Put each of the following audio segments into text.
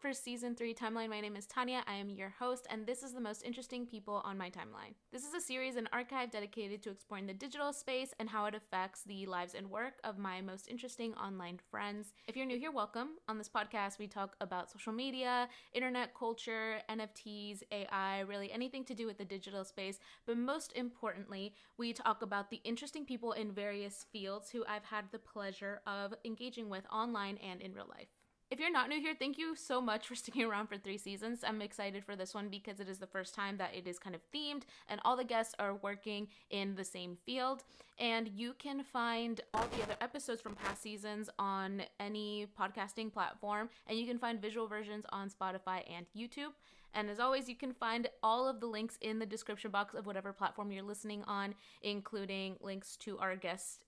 for Season 3 Timeline. My name is Tania. I am your host, and this is the most interesting people on my timeline. This is a series and archive dedicated to exploring the digital space and how it affects the lives and work of my most interesting online friends. If you're new here, welcome. On this podcast, we talk about social media, internet culture, NFTs, AI, really anything to do with the digital space. But most importantly, we talk about the interesting people in various fields who I've had the pleasure of engaging with online and in real life. If you're not new here, thank you so much for sticking around for 3 seasons. I'm excited for this one because it is the first time that it is kind of themed and all the guests are working in the same field. And you can find all the other episodes from past seasons on any podcasting platform, and you can find visual versions on Spotify and YouTube. And as always, you can find all of the links in the description box of whatever platform you're listening on, including links to our guests'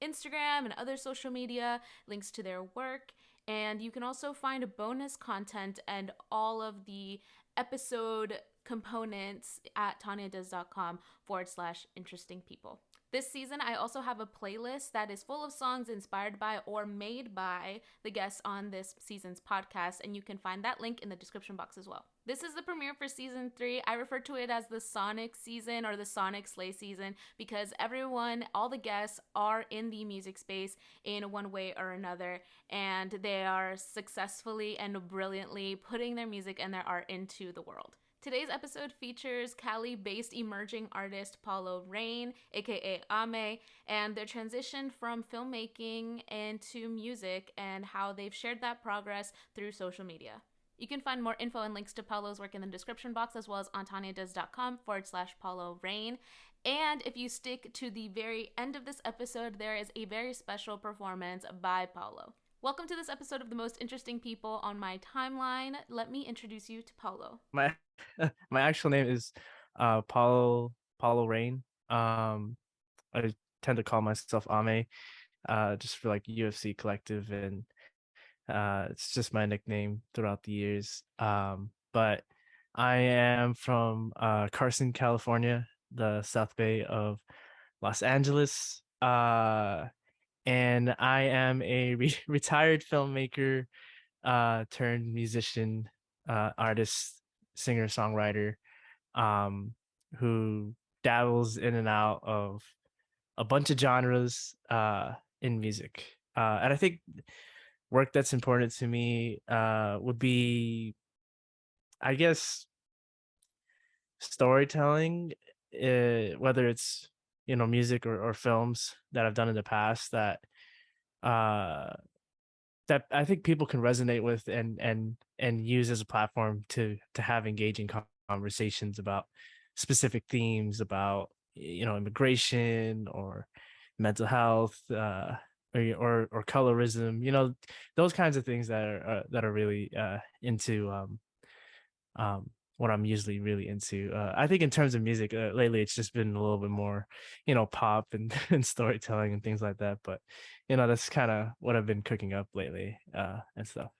Instagram and other social media, links to their work. And you can also find bonus content and all of the episode components at tanyadoes.com/interesting people. This season, I also have a playlist that is full of songs inspired by or made by the guests on this season's podcast, and you can find that link in the description box as well. This is the premiere for Season 3. I refer to it as the Sonic season or the Sonic Slay season because everyone, all the guests, are in the music space in one way or another, and they are successfully and brilliantly putting their music and their art into the world. Today's episode features Cali-based emerging artist Paolo Rein, aka Ame, and their transition from filmmaking into music and how they've shared that progress through social media. You can find more info and links to Paolo's work in the description box as well as on tanyadoes.com/Paolo Rein. And if you stick to the very end of this episode, there is a very special performance by Paolo. Welcome to this episode of The Most Interesting People on my timeline. Let me introduce you to Paolo. My my actual name is Paolo Rein. I tend to call myself Ame, just for like UFC Collective, and it's just my nickname throughout the years. But I am from Carson, California, the South Bay of Los Angeles. And I am a retired filmmaker, turned musician, artist, singer, songwriter, um, who dabbles in and out of a bunch of genres in music. And I think work that's important to me would be, I guess, storytelling, whether it's music or films that I've done in the past that uh that I think people can resonate with and use as a platform to have engaging conversations about specific themes about immigration or mental health, or colorism, those kinds of things that are really into what I'm usually really into. I think in terms of music, lately it's just been a little bit more, pop and, and storytelling and things like that. But that's kind of what I've been cooking up lately, and stuff.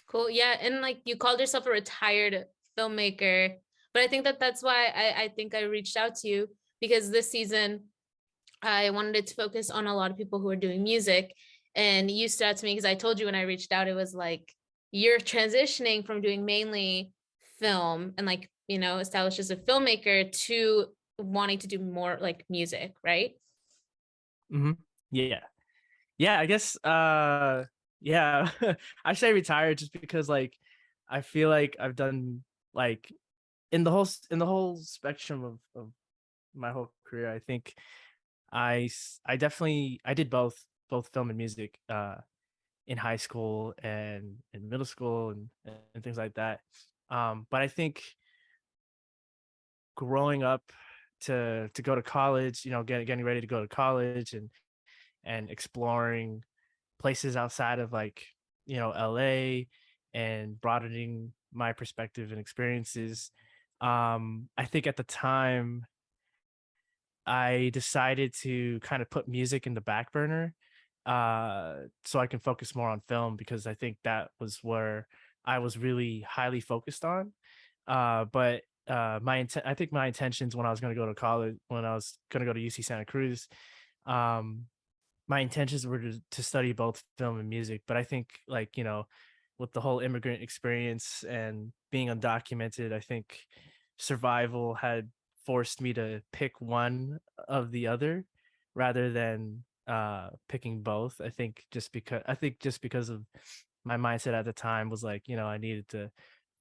Cool. Yeah. And like you called yourself a retired filmmaker, but I think that that's why I think I reached out to you because this season I wanted it to focus on a lot of people who are doing music. And you stood out to me because I told you when I reached out, it was like you're transitioning from doing mainly film and like, established as a filmmaker to wanting to do more like music, right? Hmm. Yeah. Yeah, I guess yeah. I say retired just because like I feel like I've done like in the whole spectrum of my whole career. I think I definitely I did both film and music in high school and in middle school and things like that. But I think growing up to go to college, getting ready to go to college and exploring places outside of like LA and broadening my perspective and experiences. I think at the time I decided to kind of put music in the back burner, so I can focus more on film because I think that was where I was really highly focused on. But I think my intentions when I was going to go to college, when I was going to go to UC Santa Cruz, um, my intentions were to study both film and music. But I think like with the whole immigrant experience and being undocumented, I think survival had forced me to pick one of the other rather than picking both. I think just because of my mindset at the time was like, I needed to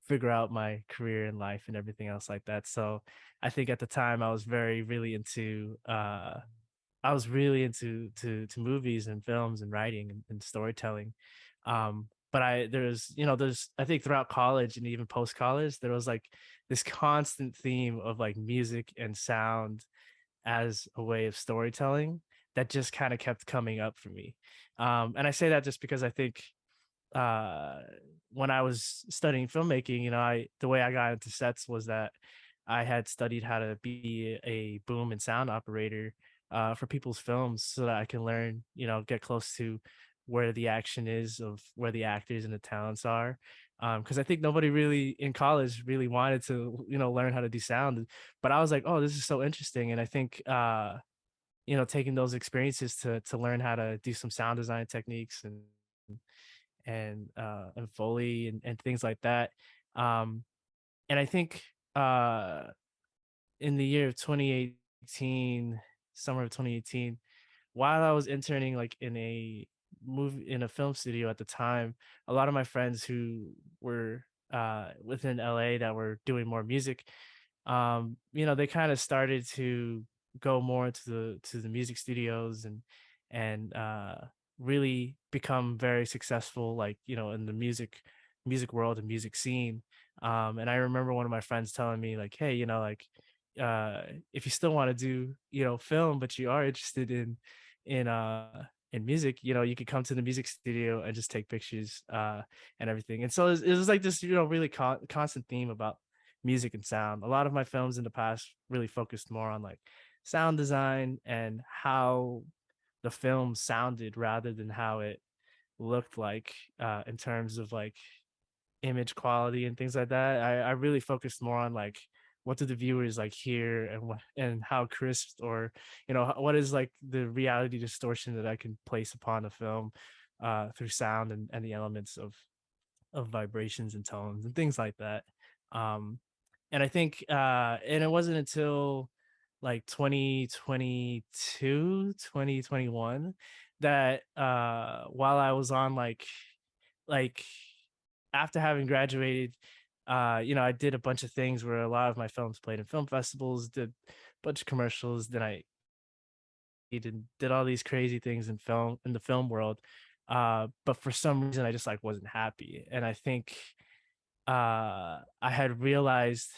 figure out my career in life and everything else like that. So I think at the time I was very really into to movies and films and writing and storytelling. But there's I think throughout college and even post college, there was like this constant theme of like music and sound as a way of storytelling that just kind of kept coming up for me. And I say that just because I think uh when I was studying filmmaking, the way I got into sets was that I had studied how to be a boom and sound operator for people's films so that I can learn, get close to where the action is of where the actors and the talents are. Because I think nobody really in college really wanted to, learn how to do sound. But I was like, oh, this is so interesting. And I think taking those experiences to learn how to do some sound design techniques and Foley and things like that. Um, and I think in the year of 2018, summer of 2018, while I was interning like in a film studio at the time, a lot of my friends who were within LA that were doing more music, they kind of started to go more into the music studios and really become very successful, like, in the music world and music scene. And I remember one of my friends telling me like, hey, like uh if you still want to do, film, but you are interested in uh in music, you could come to the music studio and just take pictures and everything. And so it was like this, really constant theme about music and sound. A lot of my films in the past really focused more on like sound design and how the film sounded rather than how it looked like in terms of like image quality and things like that. I really focused more on like what do the viewers like hear and how crisp or what is like the reality distortion that I can place upon a film through sound and the elements of vibrations and tones and things like that. Um, and I think and it wasn't until like 2022, 2021 that while I was on like after having graduated, I did a bunch of things where a lot of my films played in film festivals, did a bunch of commercials, then I did all these crazy things in the film world. But for some reason I just like wasn't happy. And I think I had realized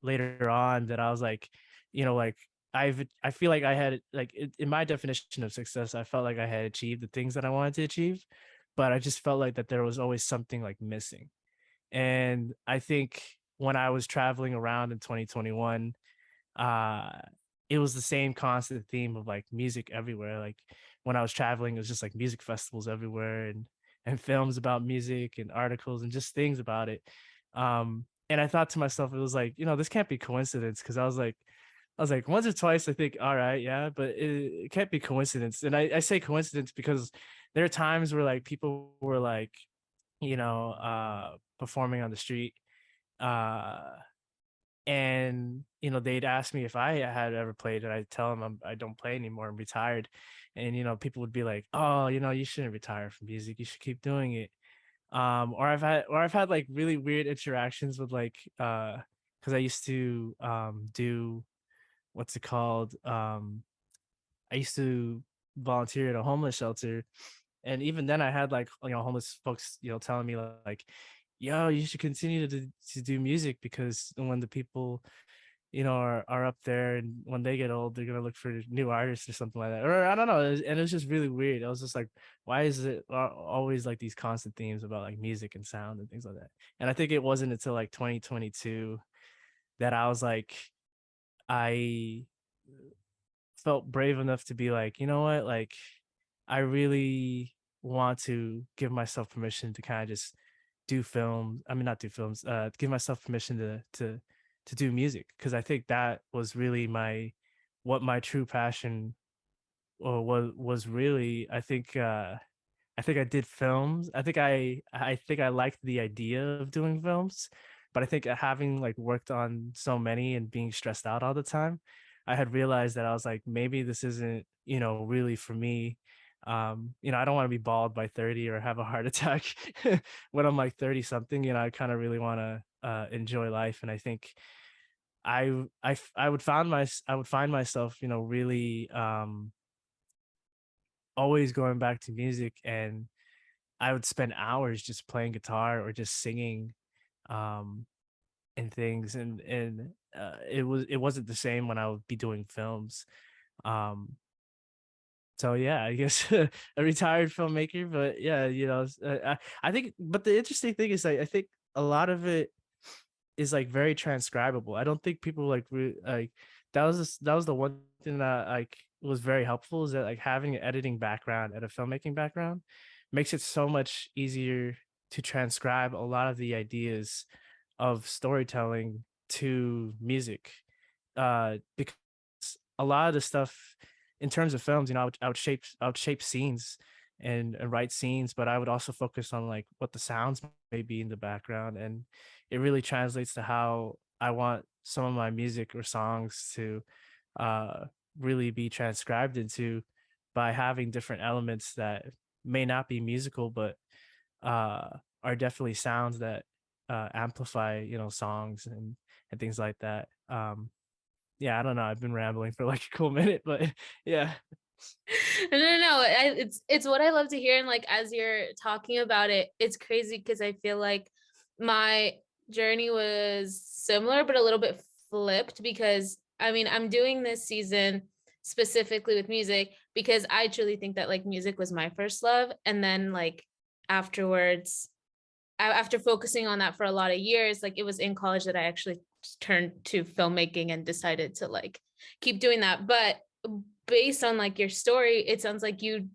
later on that I was like, like I feel like I had like in my definition of success, I felt like I had achieved the things that I wanted to achieve, but I just felt like that there was always something like missing. And I think when I was traveling around in 2021, uh, it was the same constant theme of like music everywhere. Like when I was traveling, it was just like music festivals everywhere and films about music and articles and just things about it. And I thought to myself, it was like, this can't be coincidence because I was like once or twice, I think, all right, yeah, but it can't be coincidence. And I say coincidence because there are times where like people were like, performing on the street. Uh, and they'd ask me if I had ever played, and I tell them I don't play anymore. I'm retired. And people would be like, "Oh, you shouldn't retire from music. You should keep doing it." Or I've had like really weird interactions with like because I used to do what's it called I used to volunteer at a homeless shelter, and even then I had like homeless folks telling me like, yo, you should continue to do music because when the people are up there and when they get old they're gonna look for new artists or something like that, or I don't know. And it was just really weird. I was just like, why is it always like these constant themes about like music and sound and things like that? And I think it wasn't until like 2022 that I was like, I felt brave enough to be like, you know what, like I really want to give myself permission to kind of just do film. I mean, not do films. Give myself permission to do music because I think that was really my true passion or was really. I I think I did films. I think I liked the idea of doing films, but I think having like worked on so many and being stressed out all the time, I had realized that I was like, maybe this isn't, really for me. I don't want to be bald by 30 or have a heart attack when I'm like 30 something. I kind of really want to enjoy life. And I think I would find myself, really always going back to music, and I would spend hours just playing guitar or just singing um and things, and it wasn't the same when I would be doing films. Um so yeah, I guess a retired filmmaker, but yeah, I think, but the interesting thing is, I think a lot of it is like very transcribable. I don't think people like that was the one thing that like was very helpful, is that like having an editing background and a filmmaking background makes it so much easier to transcribe a lot of the ideas of storytelling to music. Because a lot of the stuff in terms of films, I would shape scenes and write scenes, but I would also focus on like what the sounds may be in the background, and it really translates to how I want some of my music or songs to uh really be transcribed into, by having different elements that may not be musical, but uh are definitely sounds that amplify, songs and things like that. Yeah, I don't know, I've been rambling for like a cool minute, but yeah. No. It's what I love to hear, and like as you're talking about it, it's crazy because I feel like my journey was similar but a little bit flipped, because I mean I'm doing this season specifically with music because I truly think that like music was my first love, and then like afterwards, after focusing on that for a lot of years, like it was in college that I actually turned to filmmaking and decided to like keep doing that. But based on like your story, it sounds like you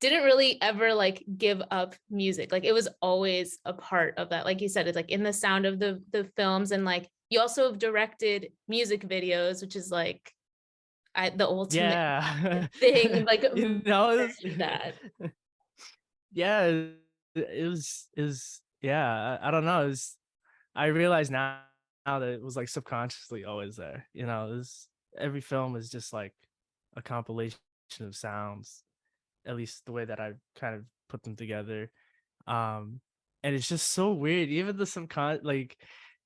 didn't really ever like give up music. Like it was always a part of that. Like you said, it's like in the sound of the films, and like you also have directed music videos, which is like the ultimate Yeah. thing. Like It's that. yeah, it was yeah, I don't know, I realize now that it was like subconsciously always there. Every film is just like a compilation of sounds, at least the way that I kind of put them together. Um, and it's just so weird. Even the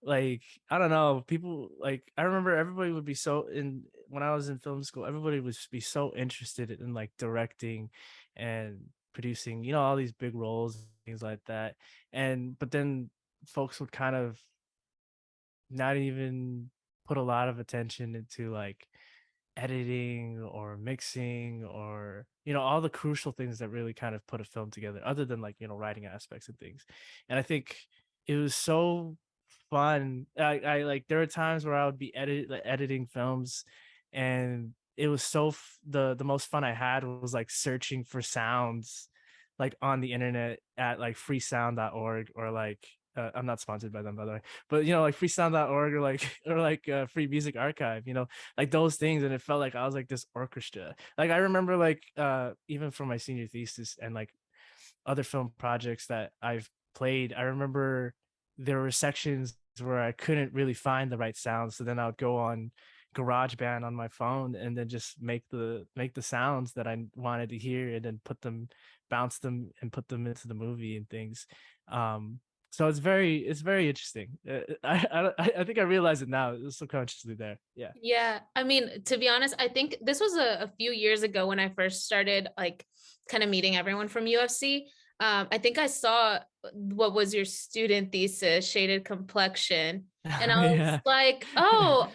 like I don't know, people like, I remember everybody would be so in when I was in film school, everybody would be so interested in like directing and producing, all these big roles and things like that. And but then folks would kind of not even put a lot of attention into like editing or mixing, or all the crucial things that really kind of put a film together, other than like writing aspects and things. And I think it was so fun. I like, there were times where I would be editing films, and it was the most fun I had was like searching for sounds like on the internet at like freesound.org, or like I'm not sponsored by them, by the way, but like freesound.org, or like or like Free Music Archive, like those things. And it felt like I was like this orchestra. Like I remember like even from my senior thesis and like other film projects that I've played, I remember there were sections where I couldn't really find the right sounds. So then I would go on GarageBand on my phone and then just make the sounds that I wanted to hear, and then bounce them and put them into the movie and things. So it's very interesting. I think I realize it now. It's subconsciously there. Yeah. Yeah, I mean, to be honest, I think this was a few years ago when I first started like kind of meeting everyone from UFC. I think I saw what was your student thesis, shaded complexion, and I was Yeah. like, oh,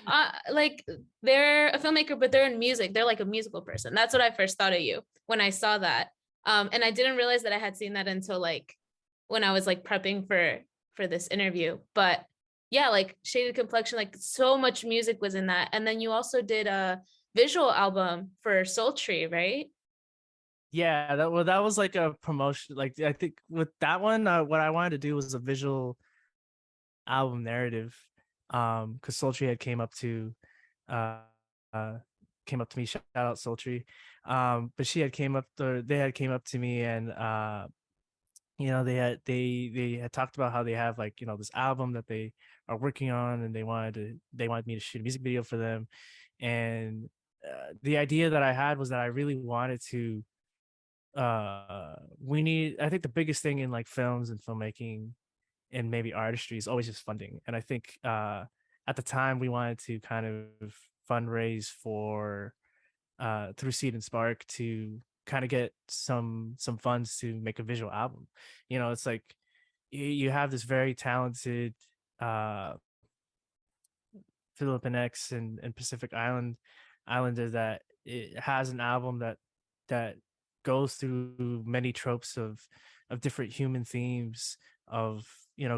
like they're a filmmaker, but they're in music. They're like a musical person. That's what I first thought of you when I saw that. And I didn't realize that I had seen that until like when I was like prepping for this interview. But yeah, like shaded complexion, like so much music was in that. And then you also did a visual album for Sultry, right? Yeah, that was like a promotion. Like I think with that one, what I wanted to do was a visual album narrative. Because Sultry had came up to uh, uh came up to me. Shout out Sultry. But she had came up, or they had came up to me, and they had talked about how they have like this album that they are working on, and they wanted me to shoot a music video for them. And the idea that I had was that I really wanted to we need I think the biggest thing in like films and filmmaking and maybe artistry is always just funding. And I think at the time we wanted to kind of fundraise for through Seed and Spark to kind of get some funds to make a visual album. It's like you have this very talented uh Filipinx and Pacific Islander that it has an album that goes through many tropes of different human themes of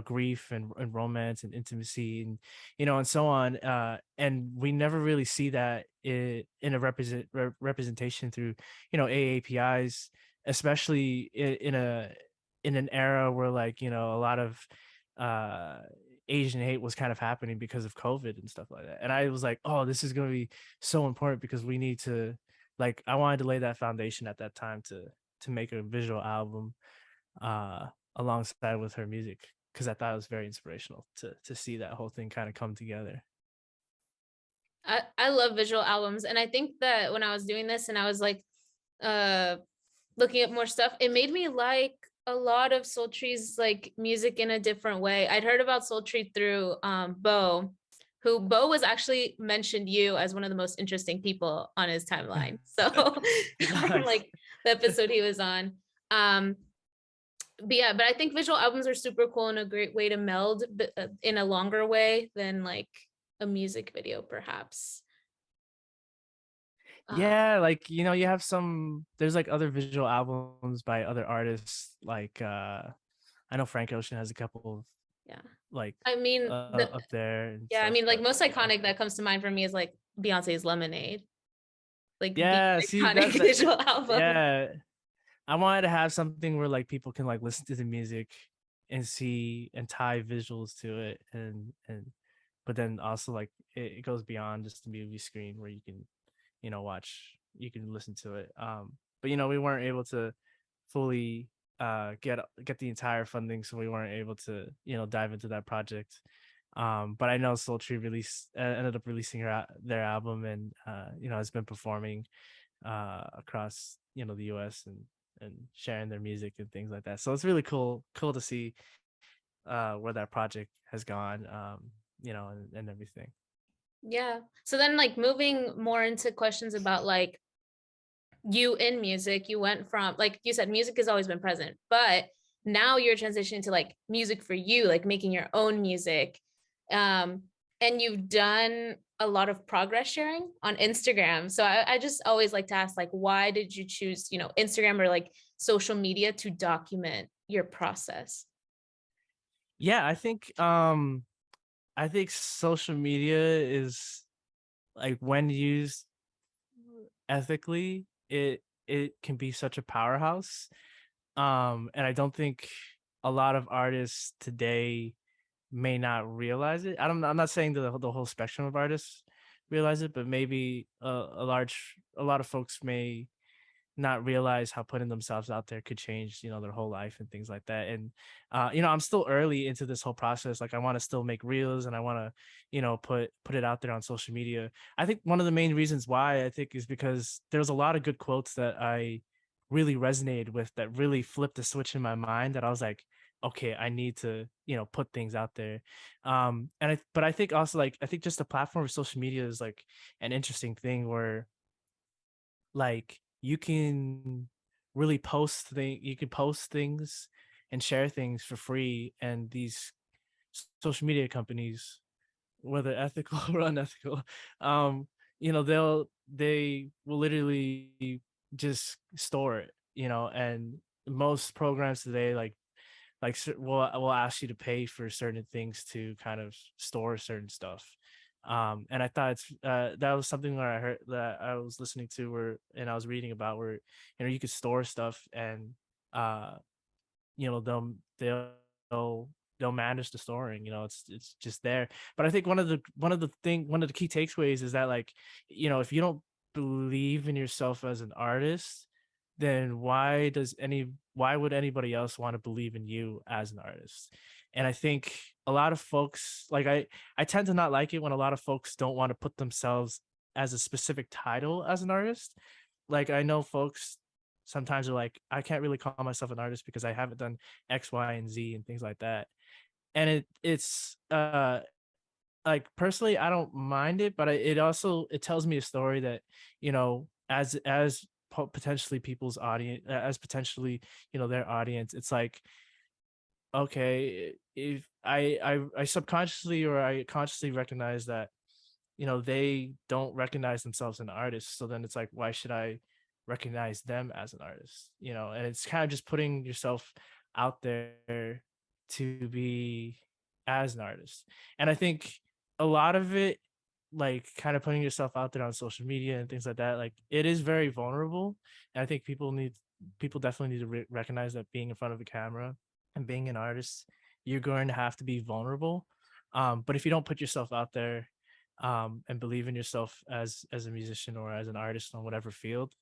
grief and romance and intimacy and so on, and we never really see that in a representation through AAPIs, especially in an era where like a lot of uh Asian hate was kind of happening because of COVID and stuff like that. And I was like, oh, this is going to be so important because we need to, like, I wanted to lay that foundation at that time to make a visual album uh alongside with her music, because I thought it was very inspirational to see that whole thing kind of come together. I love visual albums, and I think that when I was doing this and I was like uh looking at more stuff, it made me like a lot of Sultry's like music in a different way. I'd heard about Sultry through Bo, who Bo was actually mentioned you as one of the most interesting people on his timeline. So from Nice. like the episode he was on. But yeah, but I think visual albums are super cool and a great way to meld in a longer way than like a music video, perhaps. Yeah, like you have there's like other visual albums by other artists, like I know Frank Ocean has a couple of Yeah. like I mean, up there and yeah, I stuff, mean, like but most yeah. iconic that comes to mind for me is like Beyonce's Lemonade, like the Yeah, see iconic that visual album. yeah. I wanted to have something where like people can like listen to the music and see and tie visuals to it, and but then also like it goes beyond just the movie screen where you can watch, you can listen to it. But we weren't able to fully get the entire funding, so we weren't able to dive into that project. But I know Sultry ended up releasing their album, and has been performing across the US and sharing their music and things like that. So it's really cool to see where that project has gone, and everything. Yeah. So then like moving more into questions about like you in music, you went from, like you said, music has always been present, but now you're transitioning to like music for you, like making your own music. Um, and you've done a lot of progress sharing on Instagram. So I just always like to ask, like, why did you choose, Instagram or like social media to document your process? Yeah, I think social media is like, when used ethically, it can be such a powerhouse. And I don't think a lot of artists today may not realize it. I'm not saying that the whole spectrum of artists realize it, but maybe a lot of folks may not realize how putting themselves out there could change their whole life and things like that. And I'm still early into this whole process. Like, I want to still make reels, and I want to put it out there on social media. I think one of the main reasons why, I think, is because there's a lot of good quotes that I really resonated with, that really flipped the switch in my mind, that I was like, okay, I need to put things out there. But I think also, like, I think just the platform of social media is like an interesting thing where, like, you can post things and share things for free, and these social media companies, whether ethical or unethical, um they will literally just store it, and most programs today, will ask you to pay for certain things to kind of store certain stuff. And I thought that was something that I heard, that I was listening to, where, and I was reading about, where you could store stuff, and uh they'll they'll they'll manage the storing. It's just there. But I think one of the key takeaways is that, like, if you don't believe in yourself as an artist, then why would anybody else want to believe in you as an artist? And I think a lot of folks, like, I tend to not like it when a lot of folks don't want to put themselves as a specific title as an artist. Like, I know folks sometimes are like, I can't really call myself an artist because I haven't done X, Y, and Z and things like that. And it's like, personally, I don't mind it, but it also it tells me a story that, as potentially people's audience, as potentially, their audience. It's like, okay, if I subconsciously or I consciously recognize that, they don't recognize themselves as an artist, so then it's like, why should I recognize them as an artist? And it's kind of just putting yourself out there to be as an artist. And I think a lot of it, like, kind of putting yourself out there on social media and things like that, like, it is very vulnerable. And I think people definitely need to recognize that being in front of a camera and being an artist, you're going to have to be vulnerable. But if you don't put yourself out there, and believe in yourself as a musician or as an artist on whatever field,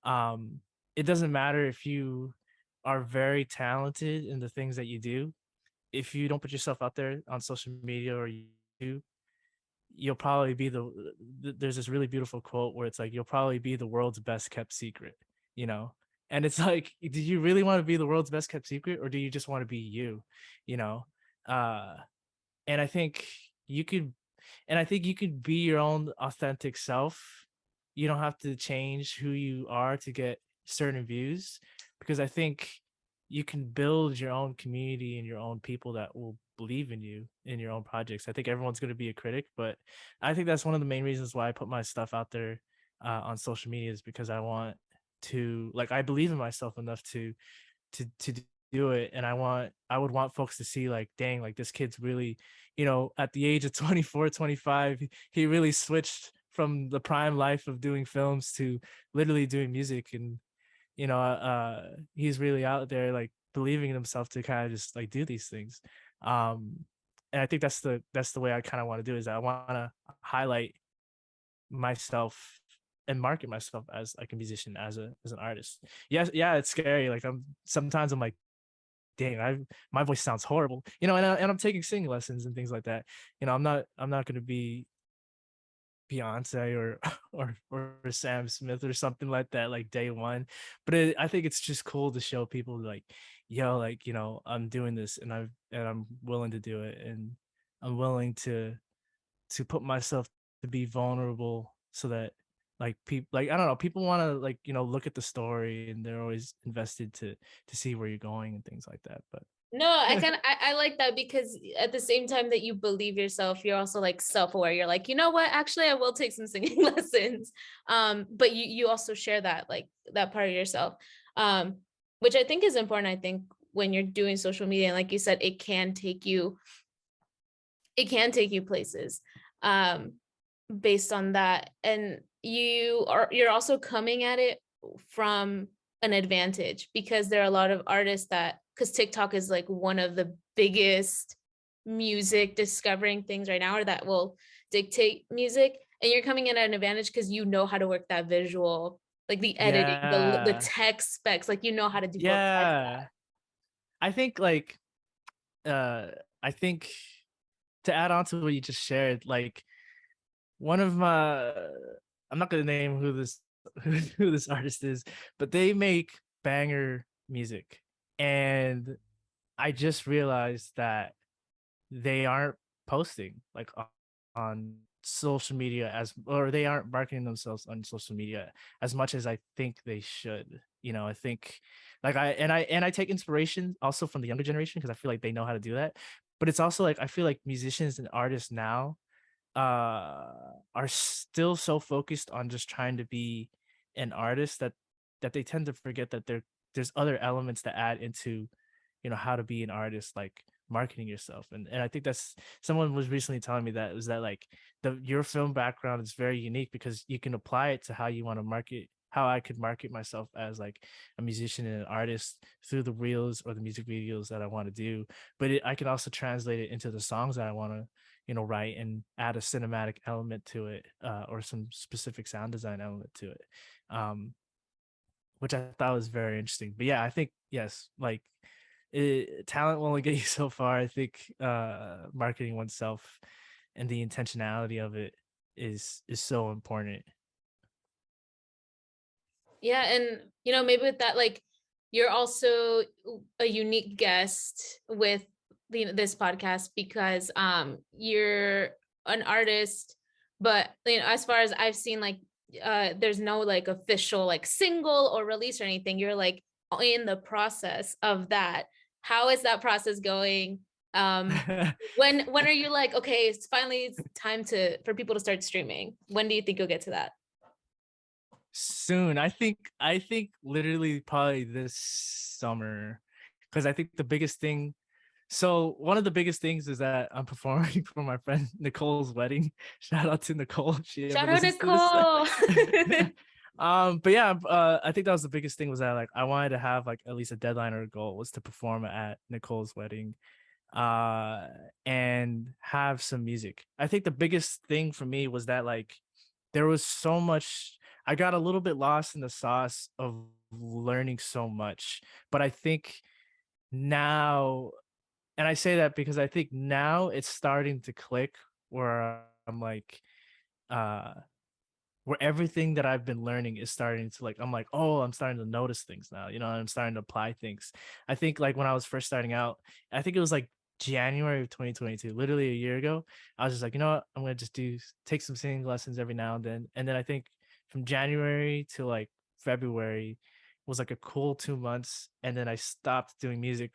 um, it doesn't matter if you are very talented in the things that you do. If you don't put yourself out there on social media or YouTube, you'll probably be there's this really beautiful quote where it's like, you'll probably be the world's best kept secret, you know? And it's like, do you really want to be the world's best kept secret, or do you just want to be you, you know? Uh, and I think you could you could be your own authentic self. You don't have to change who you are to get certain views, because I think you can build your own community and your own people that will believe in you in your own projects. I think everyone's going to be a critic, but I think that's one of the main reasons why I put my stuff out there on social media, is because I want to, like, I believe in myself enough to do it. And I would want folks to see, like, dang, like, this kid's really, at the age of 24, 25, he really switched from the prime life of doing films to literally doing music. And he's really out there, like, believing in himself to kind of just, like, do these things. um and I think that's the way I kind of want to do, is that I want to highlight myself and market myself as, like, a musician, as an artist. Yes, yeah, it's scary. Like, I'm like, dang, my voice sounds horrible, and I'm taking singing lessons and things like that. I'm not going to be Beyonce or or Sam Smith or something like that, like, day one. But I think it's just cool to show people, like, yo, like, I'm doing this, and I'm willing to do it, and I'm willing to put myself to be vulnerable, so that, like, people, like, I don't know, people want to, like, look at the story, and they're always invested to see where you're going and things like that. But No, I like that, because at the same time that you believe yourself, you're also like self-aware. You're like, you know what? Actually, I will take some singing lessons. But you also share that, like, that part of yourself. Which I think is important. I think when you're doing social media, and like you said, it can take you places. Um, based on that. And you're also coming at it from an advantage, because there are a lot of artists that, because TikTok is like one of the biggest music discovering things right now, or that will dictate music. And you're coming in at an advantage because you know how to work that visual, like the editing, the yeah, text specs, like you know how to do both sides of yeah, I think, like, uh I think, to add on to what you just shared, like, one of my I'm not gonna name who this who this artist is, but they make banger music. And I just realized that they aren't posting, like, on social media, or they aren't marketing themselves on social media as much as I think they should. I think, like, I take inspiration also from the younger generation, because I feel like they know how to do that. But it's also like, I feel like musicians and artists now are still so focused on just trying to be an artist, that they tend to forget that there's other elements that add into, how to be an artist, like marketing yourself. And I think that's, someone was recently telling me that, was that, like, your film background is very unique, because you can apply it to how you want to market, how I could market myself as, like, a musician and an artist through the reels or the music videos that I want to do. But I can also translate it into the songs that I want to, write and add a cinematic element to it, or some specific sound design element to it. Um, which I thought was very interesting. But yeah, I think yes, like talent will only get you so far. I think marketing oneself and the intentionality of it is so important. Yeah, and maybe with that, like you're also a unique guest with this podcast because you're an artist, but as far as I've seen, like there's no like official like single or release or anything. You're like in the process of that. How is that process going? When are you like, okay, it's time for people to start streaming? When do you think you'll get to that? Soon, I think literally probably this summer, because I think the biggest thing. So one of the biggest things is that I'm performing for my friend Nicole's wedding. Shout out to Nicole if she ever Shout out listens to this. Nicole. But yeah, I think that was the biggest thing, was that like I wanted to have like at least a deadline or a goal, was to perform at Nicole's wedding, uh, and have some music. I think the biggest thing for me was that like there was so much. I got a little bit lost in the sauce of learning so much, but I think now, and I say that because I think now it's starting to click, where I'm like, uh, where everything that I've been learning is starting to like, I'm like, oh, I'm starting to notice things now, I'm starting to apply things. I think like when I was first starting out, I think it was like January of 2022, literally a year ago, I was just like, you know what, I'm gonna just take some singing lessons every now and then. And then I think from January to like February was like a cool 2 months. And then I stopped doing music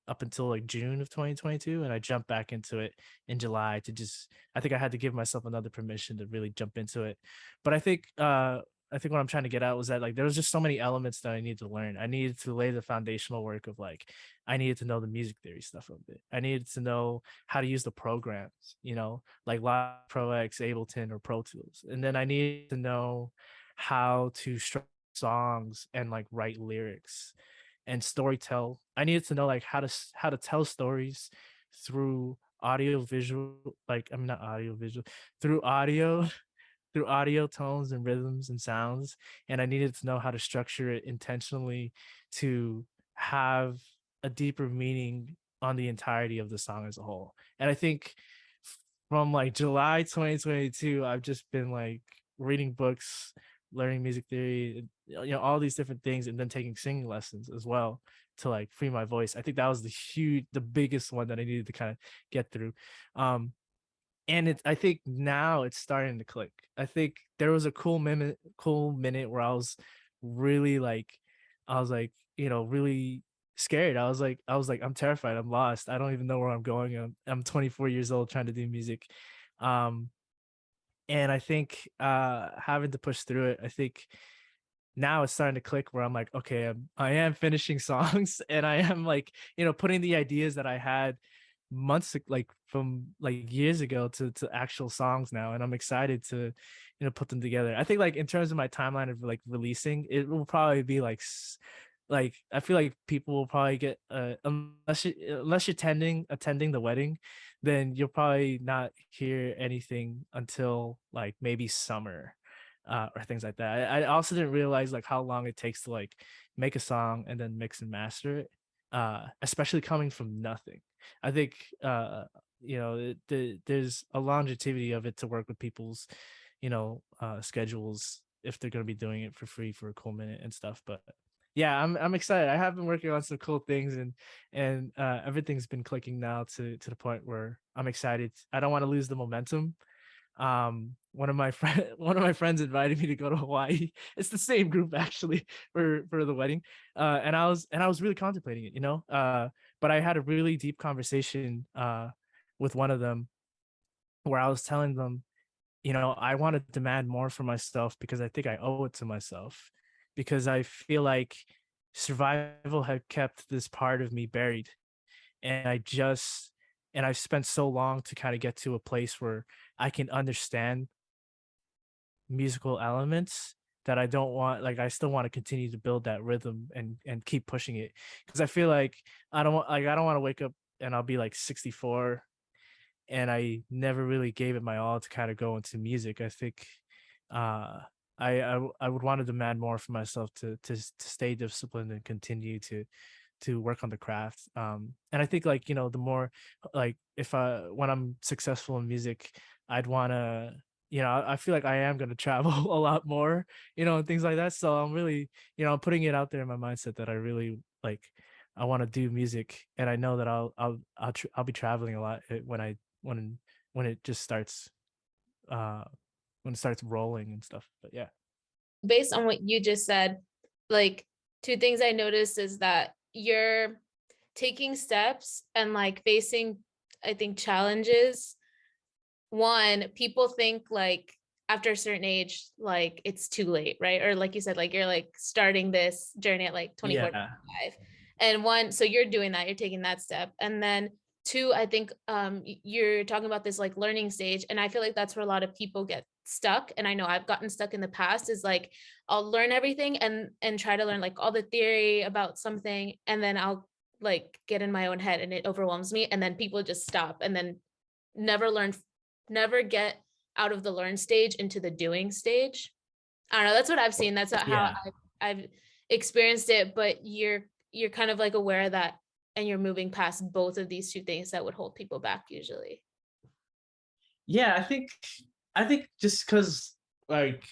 up until like June of 2022, and I jumped back into it in July to just, I think I had to give myself another permission to really jump into it. But I think what I'm trying to get at was that like there was just so many elements that I needed to learn. I needed to lay the foundational work of like, I needed to know the music theory stuff of it. I needed to know how to use the programs, like Live Pro X, Ableton, or Pro Tools. And then I needed to know how to structure songs and like write lyrics and story tell. I needed to know like how to tell stories through audio visual, like I'm not audio visual, through audio, through audio tones and rhythms and sounds. And I needed to know how to structure it intentionally to have a deeper meaning on the entirety of the song as a whole. And I think from like July 2022, I've just been like reading books, learning music theory, all these different things, and then taking singing lessons as well to like free my voice. I think that was the biggest one that I needed to kind of get through. And I think now it's starting to click. I think there was a cool minute where really like I was like, really scared. I was like, I'm terrified. I'm lost. I don't even know where I'm going. I'm 24 years old trying to do music. Um, and I think having to push through it, I think now it's starting to click, where I'm like, okay, I am finishing songs, and I am like, putting the ideas that I had like from like years ago to actual songs now. And I'm excited to, put them together. I think like in terms of my timeline of like releasing, it will probably be like like I feel like people will probably get unless you're attending the wedding, then you'll probably not hear anything until like maybe summer, or things like that. I also didn't realize like how long it takes to like make a song and then mix and master it, especially coming from nothing. I think there's a longevity of it to work with people's schedules if they're going to be doing it for free for a cool minute and stuff. But yeah, I'm excited. I have been working on some cool things, and everything's been clicking now to the point where I'm excited. I don't want to lose the momentum. One of my friends invited me to go to Hawaii. It's the same group actually for the wedding. And I was really contemplating it, but I had a really deep conversation with one of them, where I was telling them, I want to demand more for myself because I think I owe it to myself, because I feel like survival had kept this part of me buried. And I've spent so long to kind of get to a place where I can understand musical elements, that I don't want, like I still want to continue to build that rhythm and keep pushing it, because I feel like I don't want to wake up and I'll be like 64 I never really gave it my all to kind of go into music. I think uh I would want to demand more for myself to stay disciplined and continue to work on the craft. And I think, like, the more, like, if I when I'm successful in music, I'd want to, I feel like I am going to travel a lot more, and things like that. So I'm really, I'm putting it out there in my mindset that I really like, I want to do music, and I know that I'll be traveling a lot when it just starts, uh when it starts rolling and stuff. But yeah. Based on what you just said, like, two things I noticed is that you're taking steps and like facing, I think, challenges. One, people think like after a certain age, like it's too late, right? Or like you said, like you're like starting this journey at like 24, Yeah. 25. And one, so you're doing that, you're taking that step. And then two, I think you're talking about this like learning stage. And I feel like that's where a lot of people get stuck. And I know I've gotten stuck in the past, is like I'll learn everything and try to learn like all the theory about something. And then I'll like get in my own head and it overwhelms me. And then people just stop and then never learn, never get out of the learn stage into the doing stage. I don't know. That's what I've seen. That's not how Yeah. I've experienced it. But you're kind of like aware of that, and you're moving past both of these two things that would hold people back usually. Yeah, I think just because, like,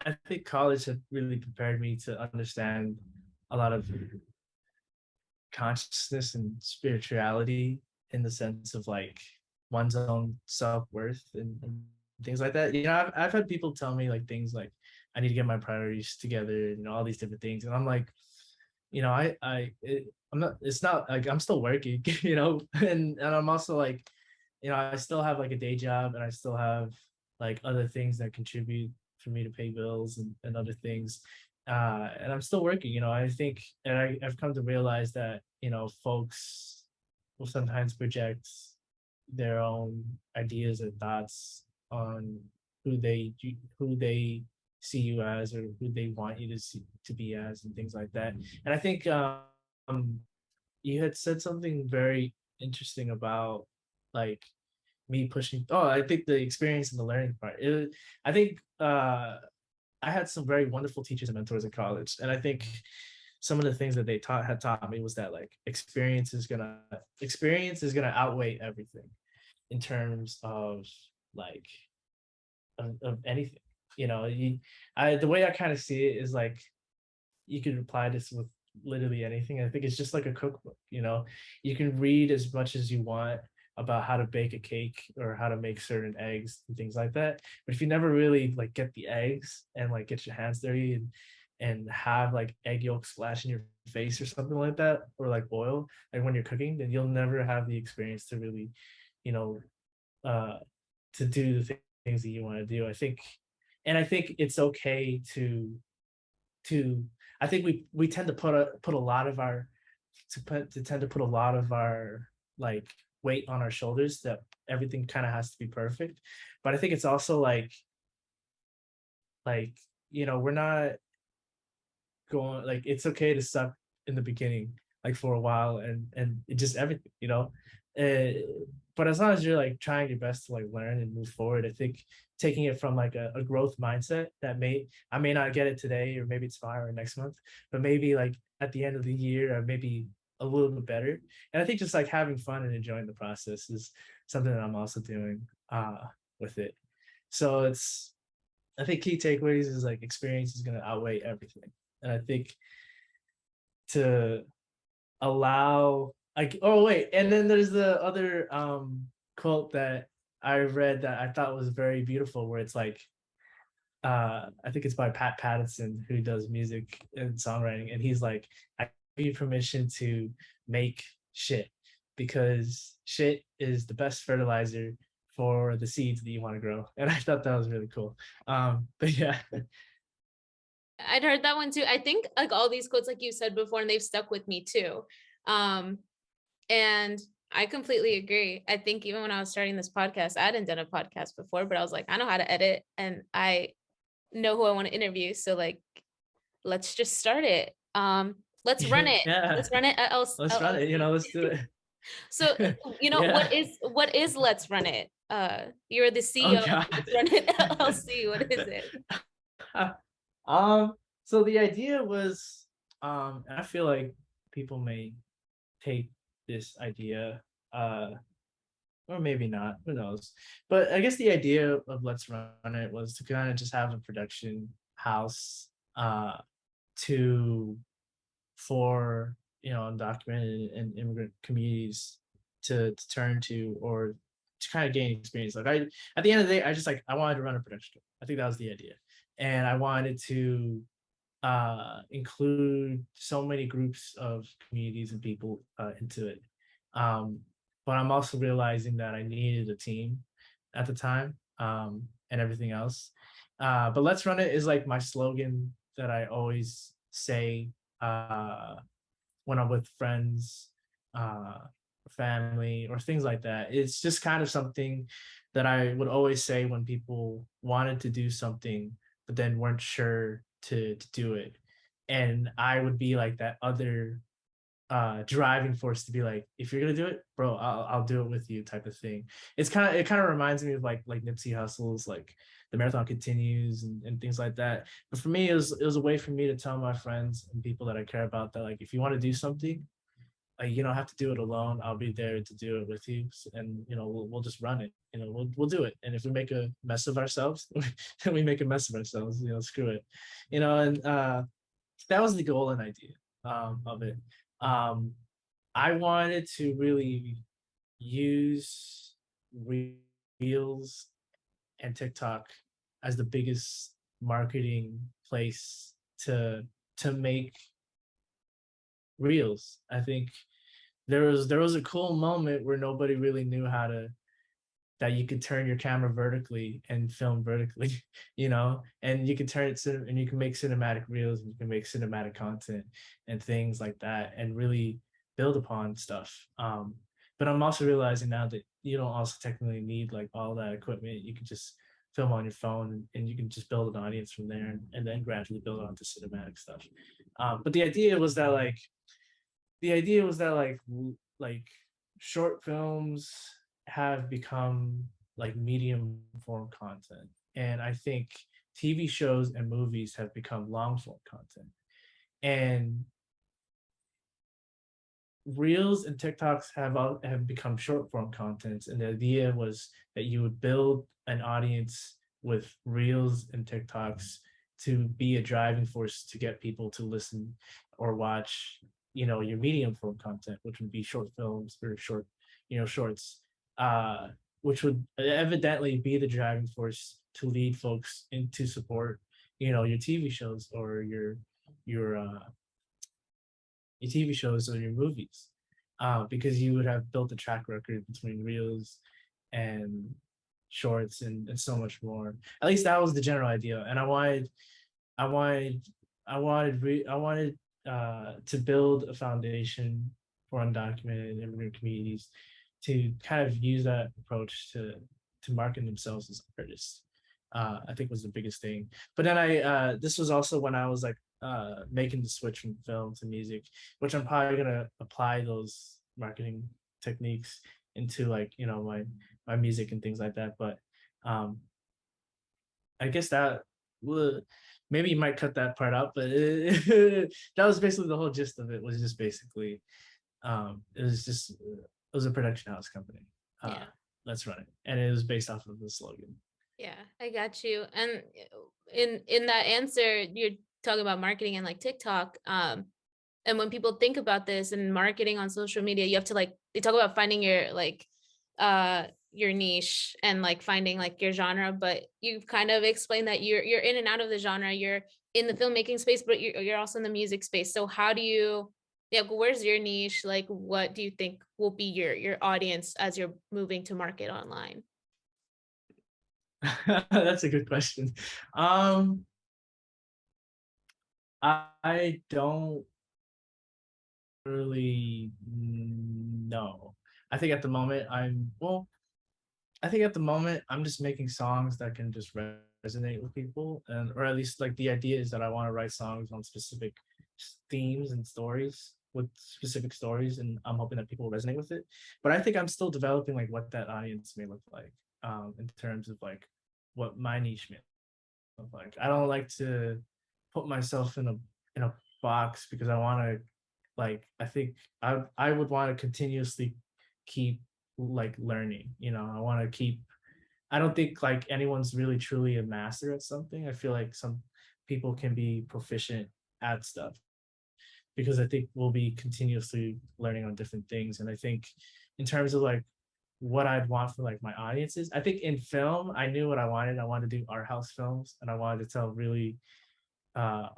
I think college had really prepared me to understand a lot of consciousness and spirituality, in the sense of like one's own self-worth and things like that. I've had people tell me like things like, I need to get my priorities together, all these different things. And I'm like, I'm not, it's not like I'm still working, and I'm also like, I still have like a day job, and I still have like other things that contribute for me to pay bills and other things. And I'm still working, I think, and I've come to realize that, folks will sometimes project their own ideas and thoughts on who they see you as, or who they want you to be as, and things like that. And I think you had said something very interesting about, like, me pushing. Oh, I think the experience and the learning part. I think I had some very wonderful teachers and mentors in college, and I think some of the things that they had taught me was that, like, experience is gonna outweigh everything in terms of, like, of anything. The way I kind of see it is like, you could apply this with literally anything. I think it's just like a cookbook. You can read as much as you want about how to bake a cake or how to make certain eggs and things like that. But if you never really like get the eggs and like get your hands dirty and have like egg yolk splash in your face or something like that, or like boil, like when you're cooking, then you'll never have the experience to really, you know, uh, to do the things that you want to do. I think it's okay to I think we tend to put a lot of our to tend to put a lot of our, like, weight on our shoulders, that everything kind of has to be perfect. But I think it's also like, we're not going, like, it's okay to suck in the beginning, like, for a while, and it just everything, uh, but as long as you're like trying your best to like learn and move forward, I think taking it from like a growth mindset, that I may not get it today, or maybe it's tomorrow or next month, but maybe like at the end of the year, or maybe a little bit better. And I think just like having fun and enjoying the process is something that I'm also doing with it. So I think key takeaways is like, experience is going to outweigh everything. And I think to allow, like, oh wait, and then there's the other quote that I read that I thought was very beautiful, where it's like, I think it's by Pat Patterson, who does music and songwriting, and he's like, I give you permission to make shit, because shit is the best fertilizer for the seeds that you want to grow. And I thought that was really cool. But yeah. I'd heard that one too. I think like all these quotes, like you said before, and they've stuck with me too. Um, and I completely agree. I think even when I was starting this podcast, I hadn't done a podcast before, but I was like, I know how to edit and I know who I want to interview. So like, let's just start it. Let's run it. Yeah, Let's run it at let's run it, let's do it. So, Yeah. what is Let's Run It? You're the Oh CEO of God. Let's Run It LLC. What is it? um, so the idea was, and I feel like people may take this idea, or maybe not, who knows? But I guess the idea of Let's Run It was to kind of just have a production house, to for undocumented and immigrant communities to turn to, or to kind of gain experience. Like, I at the end of the day, I wanted to run a production. I think that was the idea, and I wanted to include so many groups of communities and people into it. Um, but I'm also realizing that I needed a team at the time, and everything else. But Let's Run It is like my slogan that I always say, uh, when I'm with friends, family, or things like that. It's just kind of something that I would always say when people wanted to do something, but then weren't sure to do it. And I would be like that other driving force to be like, if you're gonna do it, bro, I'll do it with you, type of thing. It kind of reminds me of like Nipsey Hussle's like The Marathon Continues, and things like that. But for me, it was a way for me to tell my friends and people that I care about that, like, if you want to do something, like, you don't have to do it alone. I'll be there to do it with you, and we'll just run it. We'll do it. And if we make a mess of ourselves, then we make a mess of ourselves. Screw it. And that was the goal and idea, of it. Um, I wanted to really use Reels and TikTok as the biggest marketing place to make Reels. I think there was a cool moment where nobody really knew how to that you could turn your camera vertically and film vertically, and you can turn it to, and you can make cinematic reels, and you can make cinematic content and things like that, and really build upon stuff. But I'm also realizing now that you don't also technically need like all that equipment. You can just film on your phone, and you can just build an audience from there, and then gradually build onto cinematic stuff. But the idea was that like short films have become like medium form content, and I think TV shows and movies have become long form content, and reels and TikToks have become short form contents. And the idea was that you would build an audience with reels and TikToks to be a driving force to get people to listen or watch, your medium form content, which would be short films or shorts, uh, which would evidently be the driving force to lead folks into support, your TV shows, or your your TV shows or your movies, because you would have built a track record between reels and shorts, and so much more. At least that was the general idea, and I wanted, I wanted to build a foundation for undocumented immigrant communities to kind of use that approach to market themselves as artists. I think was the biggest thing. But then this was also when I was like making the switch from film to music, which I'm probably gonna apply those marketing techniques into, like, my music and things like that. But um, I guess that would, maybe you might cut that part out, but that was basically the whole gist of it. Was just basically, it was a production house company. Yeah. Let's Run It, and it was based off of the slogan. Yeah, I got you. And in that answer, you're talking about marketing and like TikTok. And when people think about this and marketing on social media, you have to, like, they talk about finding your niche and like finding like your genre, but you've kind of explained that you're in and out of the genre. You're in the filmmaking space, but you're also in the music space. So how do you, yeah, where's your niche? Like, what do you think will be your audience as you're moving to market online? That's a good question. Um, I don't really know. I think at the moment I'm well. I think at the moment I'm just making songs that can just resonate with people, and or at least like the idea is that I want to write songs on specific themes and stories. with specific stories, and I'm hoping that people resonate with it. But I think I'm still developing like what that audience may look like, in terms of like what my niche may look like. I don't like to put myself in a box because I want to, like, I think I would want to continuously keep like learning. You know, I want to keep. I don't think like anyone's really truly a master at something. I feel like some people can be proficient at stuff because I think we'll be continuously learning on different things. And I think in terms of like what I'd want for like my audiences, I think in film, I knew what I wanted. I wanted to do art house films, and I wanted to tell really uh